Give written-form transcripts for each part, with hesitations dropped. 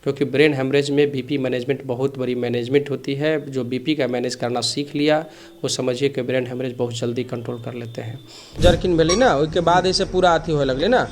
क्योंकि brain haemorrhage में BP management बहुत बड़ी मैनेजमेंट होती है। जो बीपी का मैनेज करना सीख लिया वो समझिए कि ब्रेन हेमरेज बहुत जल्दी कंट्रोल कर लेते हैं। जर्किन भेली ना उसके बाद ऐसे पूरा अथी होने लगले ना।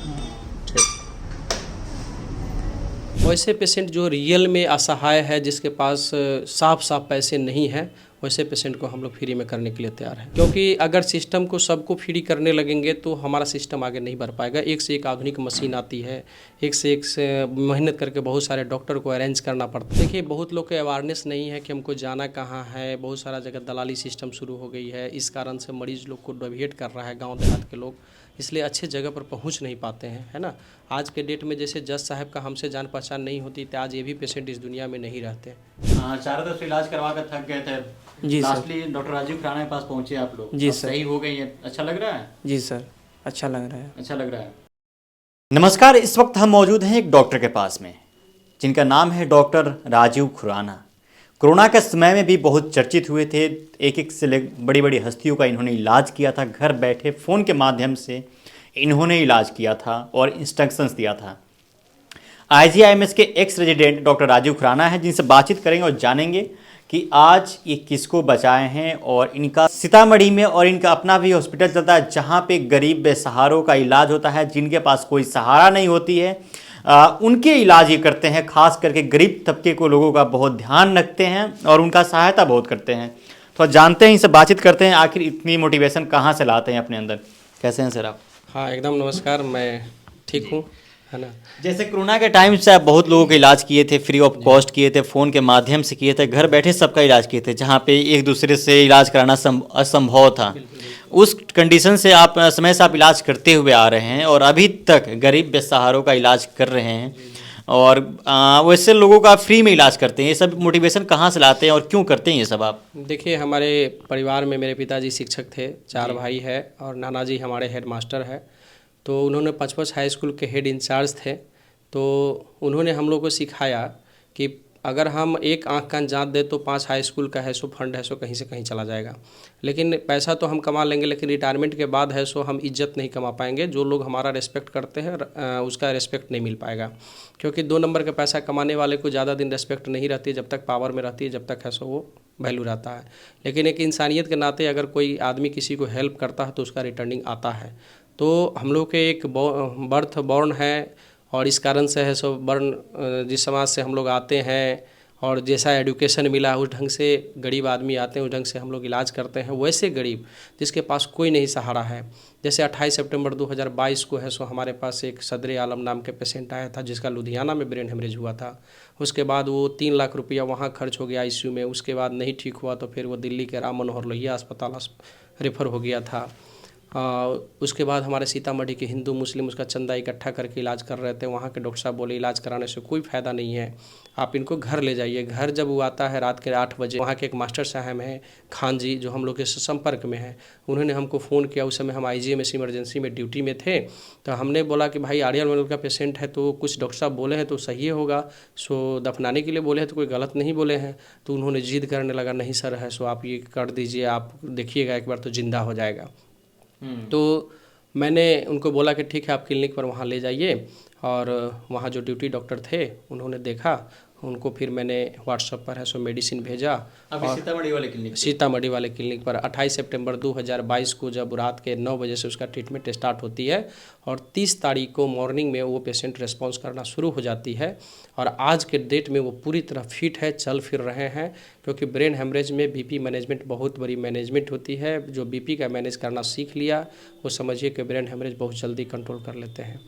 वैसे पेशेंट जो रियल में असहाय है, जिसके पास साफ साफ पैसे नहीं हैं, वैसे पेशेंट को हम लोग फ्री में करने के लिए तैयार हैं। क्योंकि अगर सिस्टम को सबको फ्री करने लगेंगे तो हमारा सिस्टम आगे नहीं बढ़ पाएगा। एक से एक आधुनिक मशीन आती है, एक से मेहनत करके बहुत सारे डॉक्टर को अरेंज करना पड़ता है। देखिए, बहुत लोग के अवेयरनेस नहीं है कि हमको जाना कहाँ है। बहुत सारा जगह दलाली सिस्टम शुरू हो गई है। इस कारण से मरीज़ लोग को डेविएट कर रहा है गाँव देहात के लोग, इसलिए अच्छे जगह पर पहुंच नहीं पाते हैं, है ना। आज के डेट में जैसे जज साहब का हमसे जान पहचान नहीं होती तो आज ये भी पेशेंट इस दुनिया में नहीं रहते। चारों तरफ से इलाज करवा कर थक गए थे जी लास्टली डॉक्टर राजीव खुराना के पास पहुंचे आप लोग। जी सर। सही हो गई है, अच्छा लग रहा है? जी सर, अच्छा लग रहा है। अच्छा लग रहा है। नमस्कार, इस वक्त हम मौजूद हैं एक डॉक्टर के पास में जिनका नाम है डॉक्टर राजीव खुराना। कोरोना के समय में भी बहुत चर्चित हुए थे। एक एक से बड़ी बड़ी हस्तियों का इन्होंने इलाज किया था। घर बैठे फ़ोन के माध्यम से इन्होंने इलाज किया था और इंस्ट्रक्शंस दिया था। IGIMS के ex resident doctor Rajiv Khurana है जिनसे बातचीत करेंगे और जानेंगे कि आज ये किसको बचाए हैं। और इनका सीतामढ़ी में और इनका अपना भी हॉस्पिटल चलता है जहाँ पे गरीब बेसहारों का इलाज होता है। जिनके पास कोई सहारा नहीं होती है उनके इलाज ये करते हैं। खास करके गरीब तबके को लोगों का बहुत ध्यान रखते हैं और उनका सहायता बहुत करते हैं। तो जानते हैं, इनसे बातचीत करते हैं आखिर इतनी मोटिवेशन कहाँ से लाते हैं अपने अंदर। कैसे हैं सर आप? हाँ एकदम नमस्कार, मैं ठीक हूँ, है ना। जैसे कोरोना के टाइम से आप बहुत लोगों का इलाज किए थे, फ्री ऑफ कॉस्ट किए थे, फ़ोन के माध्यम से किए थे, घर बैठे सबका इलाज किए थे जहाँ पे एक दूसरे से इलाज कराना असंभव था। उस कंडीशन से आप समय से आप इलाज करते हुए आ रहे हैं और अभी तक गरीब बेसहारों का इलाज कर रहे हैं और वैसे लोगों का फ्री में इलाज करते हैं। ये सब मोटिवेशन कहाँ से लाते हैं और क्यों करते हैं ये सब आप? देखिए, हमारे परिवार में मेरे पिताजी शिक्षक थे, 4 भाई है और नाना जी हमारे हेड मास्टर है। तो उन्होंने पचपच हाई स्कूल के हेड इंचार्ज थे। तो उन्होंने हम लोग को सिखाया कि अगर हम एक आँख कान जाँच दे तो 5 हाई स्कूल का है सो फंड है सो कहीं से कहीं चला जाएगा। लेकिन पैसा तो हम कमा लेंगे, लेकिन रिटायरमेंट के बाद है सो हम इज्जत नहीं कमा पाएंगे। जो लोग हमारा रिस्पेक्ट करते हैं उसका रिस्पेक्ट नहीं मिल पाएगा। क्योंकि 2 नंबर का पैसा कमाने वाले को ज़्यादा दिन रिस्पेक्ट नहीं रहती है। जब तक पावर में रहती है, जब तक है सो वो वैल्यू रहता है। लेकिन एक इंसानियत के नाते अगर कोई आदमी किसी को हेल्प करता है तो उसका रिटर्निंग आता है। तो हम लोग के एक बर्थ बॉर्न है और इस कारण से है सो बर्न जिस समाज से हम लोग आते हैं और जैसा एजुकेशन मिला उस ढंग से गरीब आदमी आते हैं, उस ढंग से हम लोग इलाज करते हैं। वैसे गरीब जिसके पास कोई नहीं सहारा है, जैसे 28 सितंबर 2022 को है सो हमारे पास एक सदर आलम नाम के पेशेंट आया था जिसका लुधियाना में ब्रेन हेमरेज हुआ था। उसके बाद वो 3 लाख रुपया वहाँ खर्च हो गया ICU में। उसके बाद नहीं ठीक हुआ तो फिर वो दिल्ली के राम मनोहर लोहिया अस्पताल रेफर हो गया था। उसके बाद हमारे सीतामढ़ी के हिंदू मुस्लिम उसका चंदा इकट्ठा करके इलाज कर रहे थे। वहाँ के डॉक्टर साहब बोले इलाज कराने से कोई फ़ायदा नहीं है, आप इनको घर ले जाइए। घर जब वो आता है रात के 8 बजे, वहाँ के एक मास्टर साहब हैं खान जी जो हम लोग के संपर्क में हैं, उन्होंने हमको फ़ोन किया। उस समय हम IGMS इमरजेंसी में ड्यूटी में थे। तो हमने बोला कि भाई आर्यन मनोर का पेशेंट है तो कुछ डॉक्टर साहब बोले हैं तो सही होगा, सो दफनाने के लिए बोले हैं तो कोई गलत नहीं बोले हैं। तो उन्होंने जिद करने लगा, नहीं सर है सो आप ये कर दीजिए, आप देखिएगा एक बार तो जिंदा हो जाएगा। तो मैंने उनको बोला कि ठीक है आप क्लिनिक पर वहाँ ले जाइए। और वहाँ जो ड्यूटी डॉक्टर थे उन्होंने देखा उनको, फिर मैंने व्हाट्सएप पर है सो मेडिसिन भेजा। अभी सीतामढ़ी वाले क्लिनिक पर 28 सितंबर 2022 को जब रात के 9 बजे से उसका ट्रीटमेंट स्टार्ट होती है और 30 तारीख को मॉर्निंग में वो पेशेंट रिस्पॉन्स करना शुरू हो जाती है। और आज के डेट में वो पूरी तरह फिट है, चल फिर रहे हैं। क्योंकि ब्रेन हेमरेज में बीपी मैनेजमेंट बहुत बड़ी मैनेजमेंट होती है। जो बीपी का मैनेज करना सीख लिया वो समझिए कि ब्रेन हेमरेज बहुत जल्दी कंट्रोल कर लेते हैं।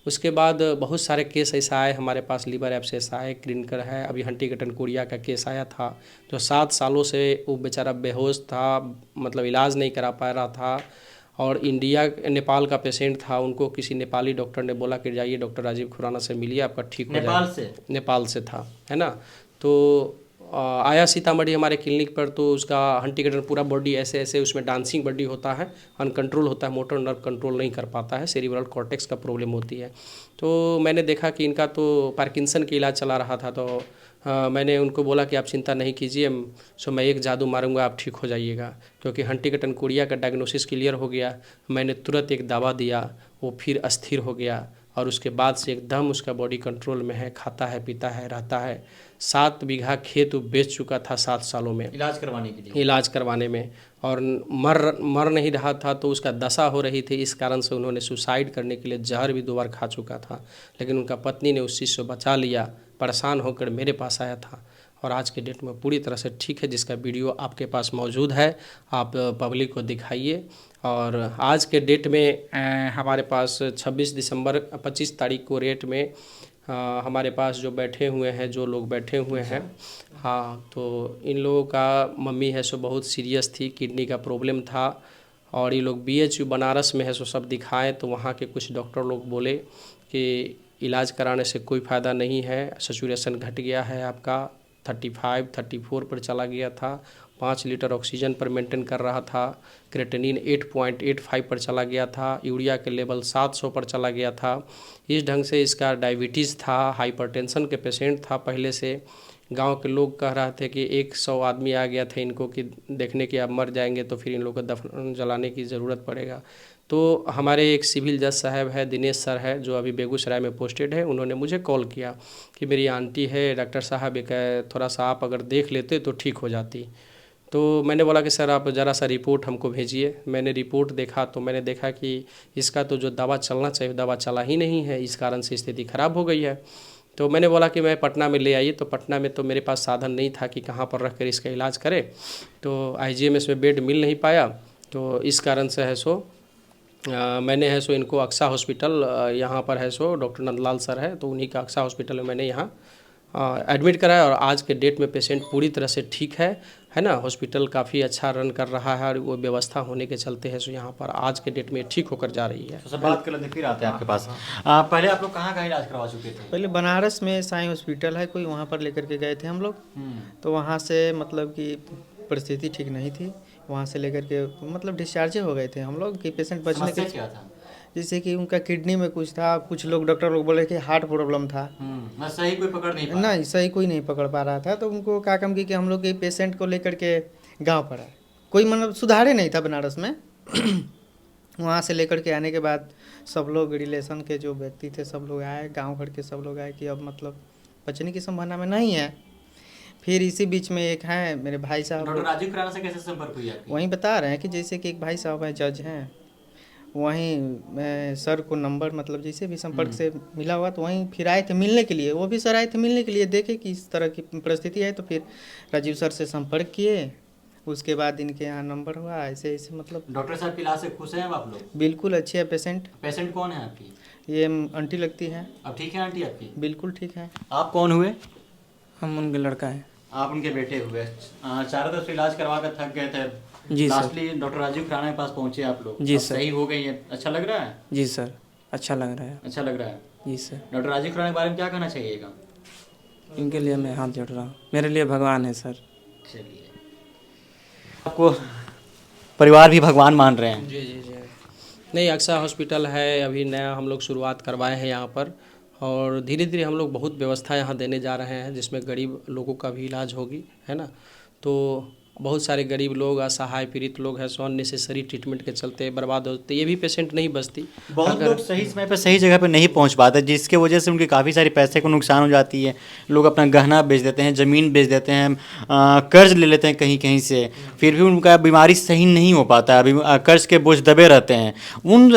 उसके बाद बहुत सारे केस ऐसा आए हमारे पास, लीवर एब्सेस आए, क्लिनिकल है। अभी हंटिंगटन कोरिया का केस आया था जो 7 सालों से वो बेचारा बेहोश था, मतलब इलाज नहीं करा पा रहा था। और इंडिया नेपाल का पेशेंट था, उनको किसी नेपाली डॉक्टर ने बोला कि जाइए डॉक्टर राजीव खुराना से मिलिए आपका ठीक हो जाएगा। नेपाल से था, है ना। तो आया सीतामढ़ी हमारे क्लिनिक पर। तो उसका हंटिंगटन पूरा बॉडी ऐसे ऐसे उसमें डांसिंग बॉडी होता है, अनकंट्रोल होता है, मोटर नर्व कंट्रोल नहीं कर पाता है, सेरिब्रल कॉर्टेक्स का प्रॉब्लम होती है। तो मैंने देखा कि इनका तो पार्किंसन का इलाज चला रहा था। तो मैंने उनको बोला कि आप चिंता नहीं कीजिए, सो मैं एक जादू मारूंगा आप ठीक हो जाइएगा। क्योंकि हंटिंगटन कोरिया का डायग्नोसिस क्लियर हो गया, मैंने तुरंत एक दवा दिया, वो फिर अस्थिर हो गया और उसके बाद से एकदम उसका बॉडी कंट्रोल में है, खाता है, पीता है, रहता है। 7 बीघा खेत वो बेच चुका था 7 सालों में इलाज करवाने के लिए। इलाज करवाने में, और मर नहीं रहा था, तो उसका दशा हो रही थी। इस कारण से उन्होंने सुसाइड करने के लिए जहर भी 2 बार खा चुका था, लेकिन उनका पत्नी ने उस चीज़ से बचा लिया। परेशान होकर मेरे पास आया था और आज के डेट में पूरी तरह से ठीक है, जिसका वीडियो आपके पास मौजूद है, आप पब्लिक को दिखाइए। और आज के डेट में हमारे पास 25 तारीख को रेट में हमारे पास जो बैठे हुए हैं, जो लोग बैठे हुए हैं, हाँ, तो इन लोगों का मम्मी है सो बहुत सीरियस थी, किडनी का प्रॉब्लम था, और ये लोग BHU बनारस में है सो सब दिखाए, तो वहाँ के कुछ डॉक्टर लोग बोले कि इलाज कराने से कोई फ़ायदा नहीं है, सैचुरेशन घट गया है आपका, 35-34 पर चला गया था, 5 लीटर ऑक्सीजन पर मेंटेन कर रहा था, क्रेटिनिन 8.85 पर चला गया था, यूरिया के लेवल 700 पर चला गया था। इस ढंग से इसका डायबिटीज़ था, हाइपरटेंशन के पेशेंट था पहले से। गांव के लोग कह रहे थे कि 100 आदमी आ गया था इनको कि देखने के अब मर जाएंगे तो फिर इन लोगों को दफन जलाने की ज़रूरत पड़ेगा। तो हमारे एक सिविल जज साहब है, दिनेश सर है, जो अभी बेगूसराय में पोस्टेड है, उन्होंने मुझे कॉल किया कि मेरी आंटी है, डॉक्टर साहब एक थोड़ा सा आप अगर देख लेते तो ठीक हो जाती। तो मैंने बोला कि सर आप ज़रा सा रिपोर्ट हमको भेजिए। मैंने रिपोर्ट देखा तो मैंने देखा कि इसका तो जो दवा चलना चाहिए दवा चला ही नहीं है, इस कारण से स्थिति ख़राब हो गई है। तो मैंने बोला कि मैं पटना में ले आइए, तो पटना में तो मेरे पास साधन नहीं था कि कहाँ पर रख कर इसका इलाज करें, तो IGMS में बेड मिल नहीं पाया। तो इस कारण से है सो मैंने है सो इनको अक्सा हॉस्पिटल, यहाँ पर है सो डॉक्टर नंदलाल सर है, तो उन्हीं का अक्सा हॉस्पिटल में मैंने यहाँ एडमिट कराया, और आज के डेट में पेशेंट पूरी तरह से ठीक है ना। हॉस्पिटल काफ़ी अच्छा रन कर रहा है, और वो व्यवस्था होने के चलते है सो यहाँ पर आज के डेट में ठीक होकर जा रही है। तो सब बात कर लेते फिर आते हैं आपके पास। पहले आप लोग कहाँ इलाज करवा चुके थे? पहले बनारस में साईं हॉस्पिटल है कोई, वहाँ पर लेकर के गए थे हम लोग। तो वहाँ से मतलब कि परिस्थिति ठीक नहीं थी, वहाँ से लेकर के मतलब डिस्चार्ज हो गए थे हम लोग कि पेशेंट बचने के। क्या था? जैसे कि उनका किडनी में कुछ था, कुछ लोग डॉक्टर लोग बोले कि हार्ट प्रॉब्लम था। सही कोई पकड़ नहीं नहीं, सही कोई नहीं पकड़ पा रहा था। तो उनको क्या काम की कि हम लोग के पेशेंट को लेकर के गाँव पर आए, कोई मतलब सुधारे नहीं था बनारस में। वहाँ से लेकर के आने के बाद सब लोग रिलेशन के जो व्यक्ति थे सब लोग आए, गांव भर के सब लोग आए कि अब मतलब बचने की संभावना में नहीं है। फिर इसी बीच में एक है मेरे भाई साहब, डॉक्टर राजीव खुराना से कैसे संपर्क हुई आपकी? वहीं बता रहे हैं कि जैसे कि एक भाई साहब हैं, जज हैं, वहीं मैं सर को नंबर मतलब जैसे भी संपर्क से मिला हुआ, तो वहीं फिर आए थे मिलने के लिए। वो भी सर आए थे मिलने के लिए, देखे कि इस तरह की परिस्थिति है, तो फिर राजीव सर से संपर्क किए। उसके बाद इनके यहाँ नंबर हुआ, ऐसे ऐसे मतलब। डॉक्टर साहब की इलाज से खुश हैं आप लोग? बिल्कुल अच्छी है पेशेंट। पेशेंट कौन है आपकी? ये आंटी लगती है। अब ठीक है आंटी आपकी? बिल्कुल ठीक है। आप कौन हुए? हम उनके लड़का हैं। आप उनके बेटे हुए। चारों तरफ से इलाज करवा कर थक गए थे, जी sir. Lastly doctor Rajiv Khurana के पास पहुंचे आप लोग। जी अब सर। सही हो गई है, अच्छा लग रहा है? जी सर, अच्छा लग रहा है। अच्छा लग रहा है। जी सर। डॉक्टर राजीव खुराना के बारे में क्या कहना चाहिएगा? इनके लिए मैं हाथ जोड़ रहा हूँ, मेरे लिए भगवान है सर। चलिए, आपको परिवार भी भगवान मान रहे हैं? जी जी जी। नहीं, अक्सा हॉस्पिटल है, अभी नया हम लोग शुरुआत करवाए हैं यहाँ पर, और धीरे धीरे हम लोग बहुत व्यवस्था यहाँ देने जा रहे हैं, जिसमें गरीब लोगों का भी इलाज होगी, है ना। तो बहुत सारे गरीब लोग, असहाय पीड़ित लोग हैं, सो अननेसेसरी ट्रीटमेंट के चलते बर्बाद होते, ये भी पेशेंट नहीं बचती। बहुत लोग सही समय पर सही जगह पर नहीं पहुंच पाते, जिसके वजह से उनके काफ़ी सारे पैसे को नुकसान हो जाती है। लोग अपना गहना बेच देते हैं, ज़मीन बेच देते हैं, कर्ज ले लेते हैं कहीं कहीं से, फिर भी उनका बीमारी सही नहीं हो पाता, अभी कर्ज के बोझ दबे रहते हैं। उन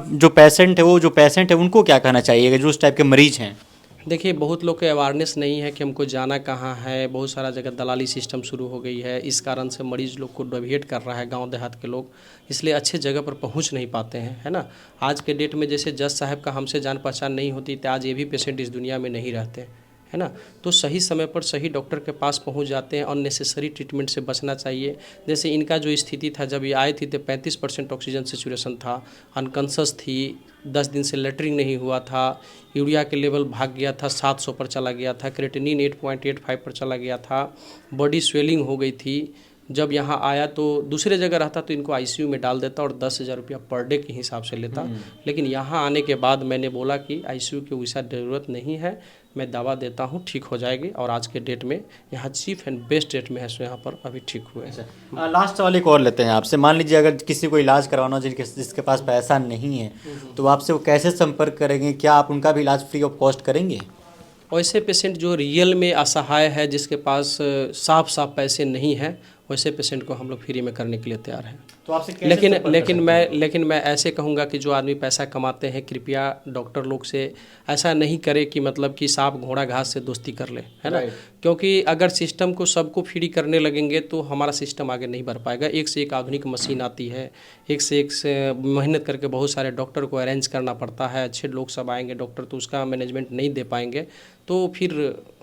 जो पेशेंट है उनको क्या कहना चाहिएगा, जो उस टाइप के मरीज हैं? देखिए, बहुत लोग के अवेयरनेस नहीं है कि हमको जाना कहाँ है, बहुत सारा जगह दलाली सिस्टम शुरू हो गई है, इस कारण से मरीज लोग को डेविएट कर रहा है गांव देहात के लोग, इसलिए अच्छे जगह पर पहुंच नहीं पाते हैं, है ना। आज के डेट में जैसे जज साहब का हमसे जान पहचान नहीं होती, तो आज ये भी पेशेंट इस दुनिया में नहीं रहते, है ना। तो सही समय पर सही डॉक्टर के पास पहुंच जाते हैं, अननेसेसरी ट्रीटमेंट से बचना चाहिए। जैसे इनका जो स्थिति था, जब ये आए थे तो 35% ऑक्सीजन सेचुरेशन था, अनकॉन्शस थी, 10 दिन से लेटरिंग नहीं हुआ था, यूरिया के लेवल भाग गया था, 700 पर चला गया था, क्रेटिनिन 8.85 पर चला गया था, बॉडी स्वेलिंग हो गई थी। जब यहाँ आया तो दूसरे जगह रहता तो इनको ICU में डाल देता और 10,000 रुपया पर डे के हिसाब से लेता, लेकिन यहाँ आने के बाद मैंने बोला कि ICU की वैसा ज़रूरत नहीं है, मैं दावा देता हूँ ठीक हो जाएगी। और आज के डेट में यहाँ चीफ एंड बेस्ट डेट में है, सो यहाँ पर अभी ठीक हुए हैं। लास्ट सवाल एक और लेते हैं आपसे। मान लीजिए अगर किसी को इलाज करवाना हो जिसके पास पैसा नहीं है, तो आपसे वो कैसे संपर्क करेंगे? क्या आप उनका भी इलाज फ्री ऑफ कॉस्ट करेंगे? वैसे पेशेंट जो रियल में असहाय है, जिसके पास साफ साफ पैसे नहीं हैं, वैसे पेशेंट को हम लोग फ्री में करने के लिए तैयार हैं। तो आपसे कैसे संपर्क कर सकते हैं? लेकिन मैं ऐसे कहूँगा कि जो आदमी पैसा कमाते हैं, कृपया डॉक्टर लोग से ऐसा नहीं करे कि मतलब कि सांप घोड़ा घास से दोस्ती कर ले, है ना। क्योंकि अगर सिस्टम को सबको फ्री करने लगेंगे तो हमारा सिस्टम आगे नहीं बढ़ पाएगा। एक से एक आधुनिक मशीन आती है, एक से मेहनत करके बहुत सारे डॉक्टर को अरेंज करना पड़ता है। अच्छे लोग सब आएंगे डॉक्टर, तो उसका मैनेजमेंट नहीं दे पाएंगे, तो फिर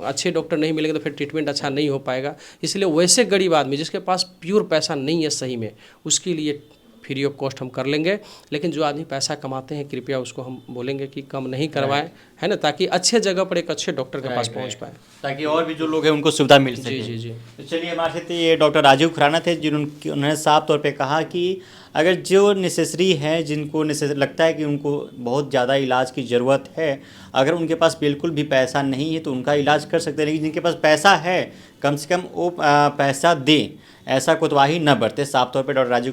अच्छे डॉक्टर नहीं मिलेंगे तो फिर ट्रीटमेंट अच्छा नहीं हो पाएगा। इसलिए वैसे गरीब आदमी जिसके पास प्योर पैसा नहीं है सही में, उसके लिए फ्री ऑफ कॉस्ट हम कर लेंगे। लेकिन जो आदमी पैसा कमाते हैं, कृपया उसको हम बोलेंगे कि कम नहीं करवाएं, है ना, ताकि अच्छे जगह पर एक अच्छे डॉक्टर के पास पहुंच पाए, ताकि और भी जो लोग हैं उनको सुविधा मिल सके। जी जी जी। तो चलिए, हमारे साथ ये डॉक्टर राजीव खुराना थे, उन्होंने साफ तौर पे कहा कि अगर जो नेसेसरी है, जिनको लगता है कि उनको बहुत ज़्यादा इलाज की ज़रूरत है, अगर उनके पास बिल्कुल भी पैसा नहीं है तो उनका इलाज कर सकते हैं। लेकिन जिनके पास पैसा है, कम से कम वो पैसा दे, ऐसा कोताही न बरते। साफ तौर पे डॉक्टर राजीव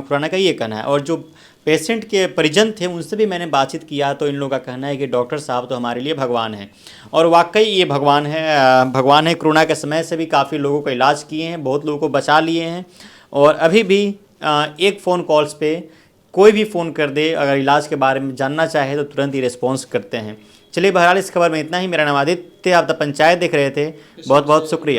खुराना का ये कहना है। और जो पेशेंट के परिजन थे, उनसे भी मैंने बातचीत किया, तो इन लोगों का कहना है कि डॉक्टर साहब तो हमारे लिए भगवान हैं। और वाकई ये भगवान है। कोरोना के समय से भी काफ़ी लोगों का इलाज किए हैं, बहुत लोगों को बचा लिए हैं। और अभी भी एक फ़ोन कॉल्स पे कोई भी फ़ोन कर दे, अगर इलाज के बारे में जानना चाहे तो तुरंत ही रिस्पॉन्स करते हैं। चलिए, बहरहाल इस खबर में इतना ही। मेरा नाम आदित्य, आप द पंचायत देख रहे थे। बहुत बहुत शुक्रिया।